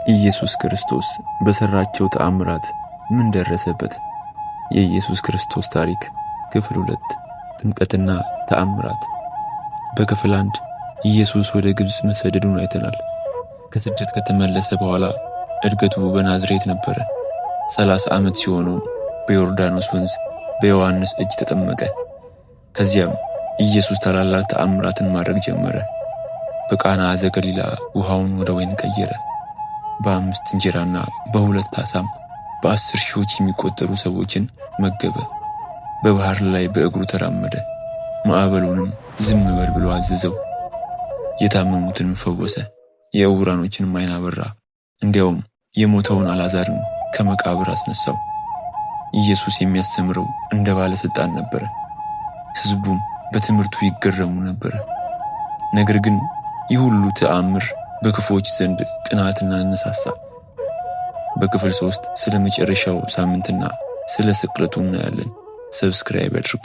ኢየሱስ ክርስቶስ በሰራቸው ተአምራት ምን ደረሰበት? የኢየሱስ ክርስቶስ ታሪክ ክፍል 2 ጥምቀትና ተአምራት። በክፍል 1 ኢየሱስ ወደ ግብጽ መሰደዱን አይተናል። ከስደት ከተመለሰ በኋላ እድገቱ በናዝሬት ነበረ። 30 ዓመት ሲሆነው በዮርዳኖስ ወንዝ በዮሐንስ እጅ ተጠመቀ። ከዚያም ኢየሱስ ታላላቅ ተአምራትን ማድረግ ጀመረ። በቃና ዘገሊላ ውሃውን ወደ ወይን ቀየረ። በ5 እንጀራና በ2 ዓሣም በ10 ሺዎች የሚቆጠሩ ሰዎችን መገበ። በባህር ላይ በእግሩ ተራመደ። ማዕበሉንም ዝም በል ብሎ አዘዘው። የታመሙትንም ፈወሰ። የዕውራኖችንም ዓይን አበራ። እንዲያውም የሞተውን አልዓዛርን ከመቃብር አስነሳው። ኢየሱስ የሚያስተምረው እንደ ባለስልጣን ነበረ። ሕዝቡም በትምህርቱ ይገረሙ ነበረ። ነገር ግን ይህ ሁሉ ተአምር በክፉዎች ዘንድ ቅንዓትን አነሳሳ። በክፍል 3 ስለ መጨረሻው ሳምንትና ስለ ስቅለቱ እናያለን። ሰብስክራይብ አድርጉ።